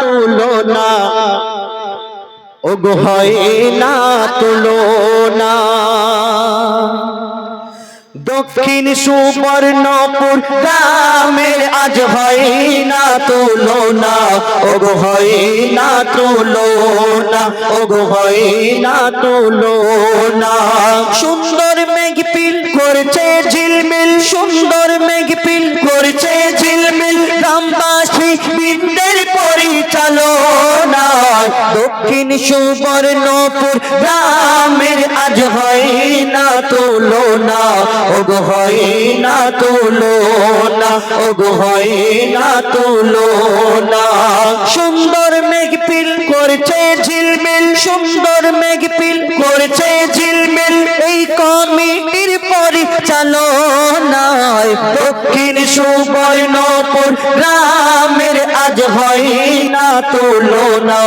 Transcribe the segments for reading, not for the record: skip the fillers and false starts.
তুলনা, ওগো হয় না তুলনা। দক্ষিণ সুবর্ণপুর গ্রামের আজ হয় না তুলনা, ওগো হয় না তুলনা, ওগো হয় না তুলনা। সুন্দর মেঘপিল করছে ঝিলমিল, সুন্দর মেঘপিল করছে ঝিলমিল, গ্রামবাসী বৃন্দের পরিচালনা। দক্ষিণ সুবর্ণপুর গ্রামের আজ হয় না তুলনা, ওগো হয় না তুলনা, ওগো হয় না তুলনা। সুন্দর মেঘপিল করছে ঝিলমিল, সুন্দর মেঘপিল করছে ঝিলমিল, এই কমিটির পরিচালনায় দক্ষিণ সুবর্ণপুর গ্রামের আজ হয় না তুলনা,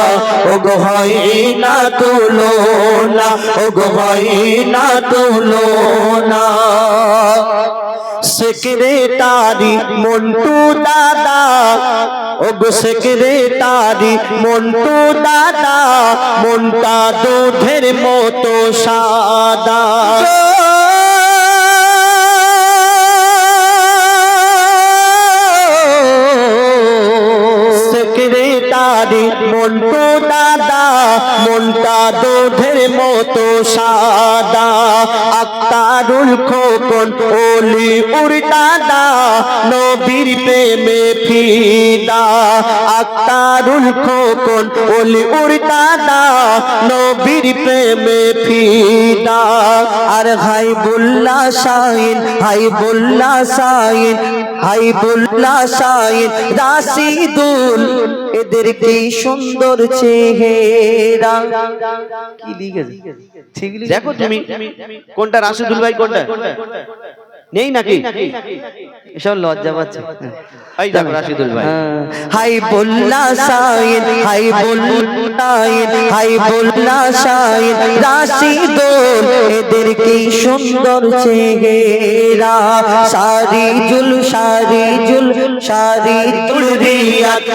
ওগো হয় না তুলনা, ওগো হয় না তুলনা। সেক্রেটারি মন্টু দাদা, ওগো সেক্রেটারি মন্টু দাদা, মনটা দুধের মতো সাদা। সেক্রেটারি মন্টু দাদা, মনটা দুধের মতো সাদা। আক্তারুল খোকন ওলি উর দাদা, নবীর প্রেমে ফিদা। আক্তারুল খোকন ওলি উর দাদা, নবীর প্রেমে ফিদা। আর হাইবুল্লাহ শাহিন, হাইবুল্লাহ শাহিন, হাইবুল্লাহ শাহিন রাশিদুল, এদের কি সুন্দর চেহারা। কি লিখেছে ঠিক দেখো তুমি, কোনটা রাশিদুল ভাই কোনটা নেই নাকি, এসব লজ্জা পাচ্ছে। এই দেখো রাশিদুল ভাই। হাইবুল্লাহ শাহিন, হাইবুল্লাহ, হাইবুল্লাহ শাহিন রাশিদুল, এদের কি সুন্দর চেহারা। সারিজুল, সারিজুল, সারিজুল রিয়াদ,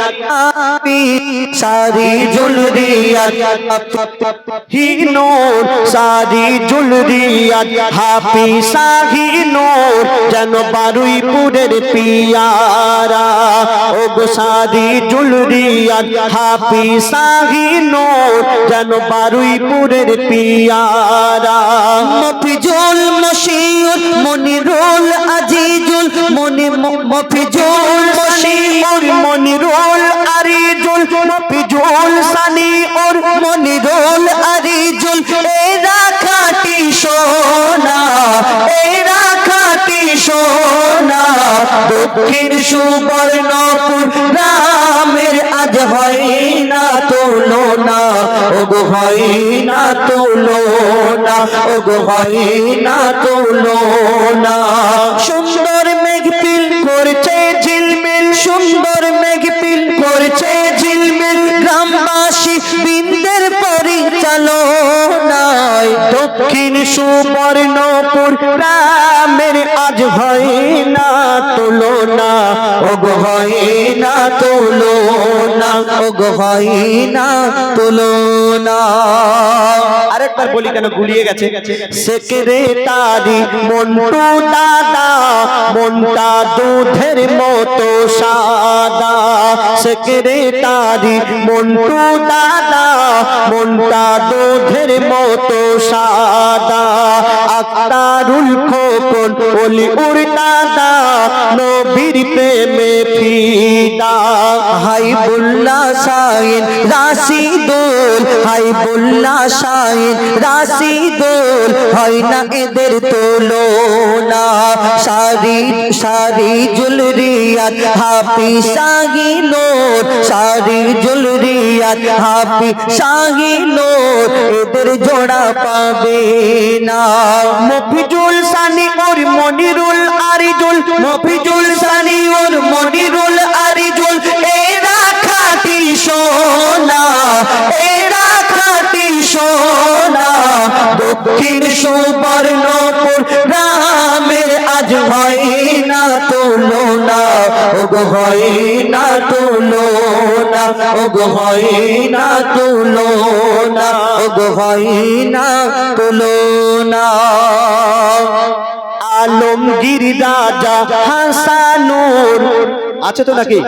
সারিজুল রিয়াদ হিনোর, সারিজুল রিয়াদ হাফিজ শাহিনোর, যেন বারুইপুরের পিয়ারা। ওগো সারিজুল রিয়াদ হাফিজ শাহিনোর, যেন বারুইপুরের পিয়ারা। মফিজুল মশিউর মনিরুল আজিজুল, মফিজুল মশিউর মনিরুল আরিজুল, মফিজুল সানি ওর মনিরুল আরিজুল, এরা খাঁটি সোনা, এরা খাঁটি সোনা। দক্ষিণ সুবর্ণপুর গ্রামের আজ হয় না তুলনা, ওগো হয় না তুলনা, ওগো হয় না তুলনা। সুন্দর মেঘপিল করছে ঝিলমিল, সুন্দর মেঘপিল করছে ঝিলমিল, গ্রামবাসী বৃন্দের পরিচালনায় দক্ষিণ সুবর্ণপুর গ্রামের আজ হয় না তুলনা, ওগো হয় না তুলনা, ওগো হয় না তুলনা। আরেকবার বলি কেন গুলিয়ে গেছে। সেক্রেটারি মন্টু দাদা, মনটা দুধের মতো সাদা। সেক্রেটারি মন্টু দাদা, মনটা দুধের মতো সাদা। আক্তারুল খোকন ওলি উর দাদা, নবীর প্রেমে ফিদা। হাইবুল্লাহ শাহিন রাশিদুল, হাইবুল্লাহ শাহিন রাশিদুল, হয় না এদের তুলনা। সারিজুল রিয়াদ হাফিজ শাহিনোর, সারিজুল রিয়াদ হাফিজ শাহিনোর, এদের জোড়া পাবে না। মফিজুল সানি ওর মনিরুল আরিজুল, মফিজুল সানি ওর মনিরুল আরিজুল, এরা খাঁটি সোনা, এরা খাঁটি সোনা। দক্ষিণ সুবর্ণপুর গ্রামের আজ হয় না তুলনা, ওগো হয় না তুলনা, ওগো হয় না তুলনা, ওগো হয় না তুলনা। আলমগীর রাজা হাসানুর আছে তো নাকি?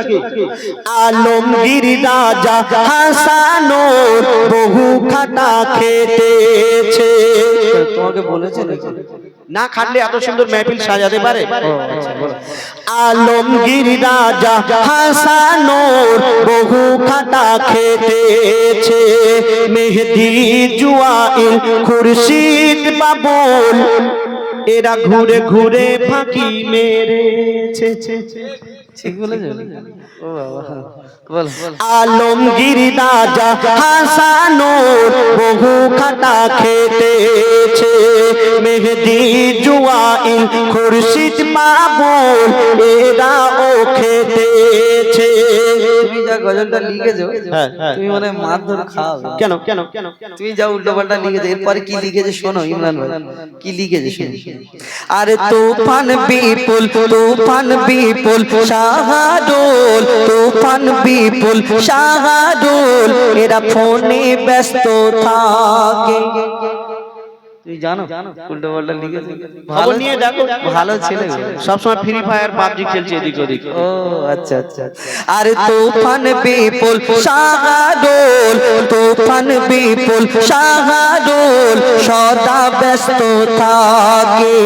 আলমগীর রাজা হাসানুর বহু খাটা খেটেছে। তোমাকে বলেছে না খাটলে এত সুন্দর মেহফিল সাজাতে পারে? আলমগীর রাজা হাসানুর বহু খাটা খেটেছে। মেহেদি জুয়াইল খুরশিদ বাবুল এরা ঘুরে ঘুরে ফাঁকি মেরেছে। ঠিক বলেছে? আলমগীর রাজা হাসানুর বহু খাটা খেটেছে। মেহেদি জুয়াইল খুরশিদ বাবুল এরাও খেটেছে। তুমি যা গজলটা লিখেছো তুমি মানে মারধর খাও। কেন কেন কেন? তুমি যা উল্টোপাল্টা লিখেছো, এরপরে কি লিখেছে শোনো ইমরান ভাই, কি লিখেছে শোনো। আরে তুফান বিপুল, তুফান বিপুল শাহাদুল, তুফান বিপুল শাহাদুল এরা ফোনে ব্যস্ত থাকে। তুই জানো উল্টো পাল্টা লিখেছে? ভালো নিয়ে দেখো, ভালো ছেলে সবসময় ফ্রি ফায়ার পাবজি খেলছে এদিক ওদিক। ও আচ্ছা আচ্ছা। আরে তুফান বিপুল শাহাদুল, তুফান বিপুল শাহাদুল সদা ব্যস্ত থাকে।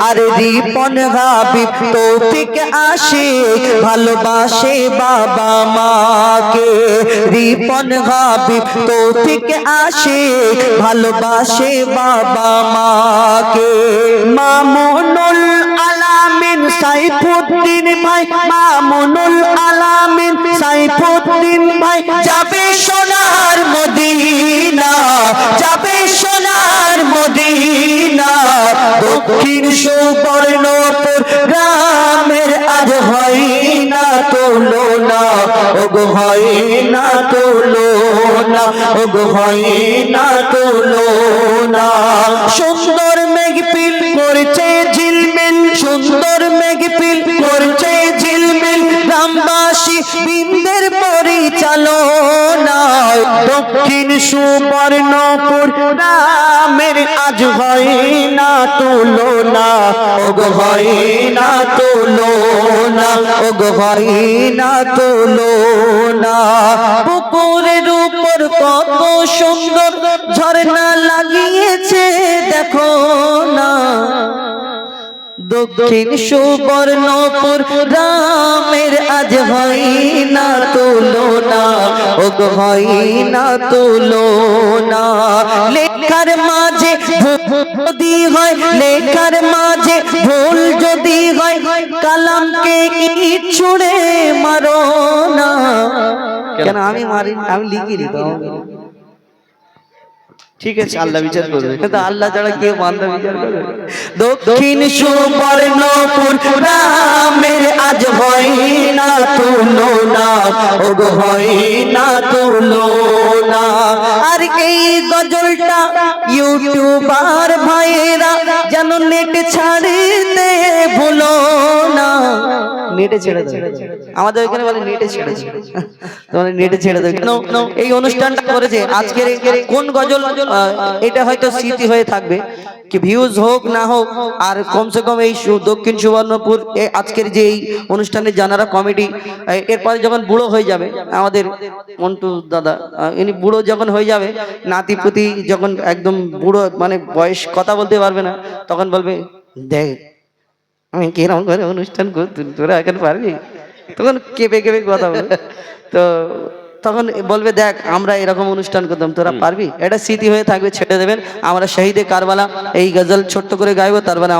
আরে রিপন হাবিব তৌফিক আশিক ভালোবাসে বাবা মাকে। রিপন হাবিব তৌফিক আশিক ভালোবাসে বাবা মাকে। মামুনুল আলামিন সাইফুদ্দিন ভাই, মামুনুল আলামিন সাইফুদ্দিন ভাই যাবে সোনার মদিনা, যাবে সোনার মদিনা। দক্ষিণ সুবর্ণপুর গ্রামের আজ হয় না তুলনা, ওগো হয় না তুলনা, ওগো হয় না তুলনা। সুন্দর মেঘপিল করছে ঝিলমিল, সুন্দর মেঘপিল করছে ঝিলমিল গ্রামবাসী বৃন্দের পরিচালনা। দক্ষিণ সুবর্ণপুর গ্রামের আজ হয় না তুলনা, ওগো হয় না তুলনা, ওগো হয় না তুলনা। পুকুরের উপর কত সুন্দর ঝর্ণা লাগিয়েছে দেখো না। দক্ষিণ সুবর্ণপুর গ্রামের আজ হয় না তুলনা, ওগো হয় না তুলনা। লেখার মাঝে যদি হয়, লেখার মাঝে ভুল যদি হয় কালামকে ইট ছুঁড়ে মারো না। কেন আমি মারি? আমি লিখিনি তো। ঠিক আছে আল্লাহ বিচার করবে, কিন্তু আল্লাহ ছাড়া কে বান্দা বিচার করবে? দক্ষিণ সুবর্ণপুর গ্রামের আজ হয় না তুলনা, ওগো হয় না তুলনা। আর এই গজলটা ইউটিউবার ভাইয়েরা যেন নেট ছাড়তে ভুলো না। নেটে ছেড়ে দাও, আমাদের এখানে বলে নেটে ছেড়ে দাও, তোমার নেটে ছেড়ে দাও। কেন এই অনুষ্ঠানটা করেছে আজকের কোন গজল, এটা হয়তো স্মৃতি হয়ে থাকবে, কি ভিউজ হোক না হোক। আর কমসে কম এই দক্ষিণ সুবর্ণপুর আজকের যে এই অনুষ্ঠানে যারা কমিটি, এরপরে যখন বুড়ো হয়ে যাবে আমাদের মন্টু দাদা, ইনি বুড়ো যখন হয়ে যাবে, নাতি পুতি যখন একদম বুড়ো মানে বয়স কথা বলতে পারবে না, তখন বলবে দেখ আমি কিরকম করে অনুষ্ঠান করতুম, তোরা এখন পারবি? তখন কেঁপে কেঁপে কথা বলবে। তো তখন বলবে দেখ আমরা এরকম অনুষ্ঠান করতাম, তোরা পারবি? এটা স্মৃতি হয়ে থাকবে, ছেড়ে দেবেন। আমরা শহীদে কারবালা এই গজল ছোট্ট করে গাইবো, তারপরে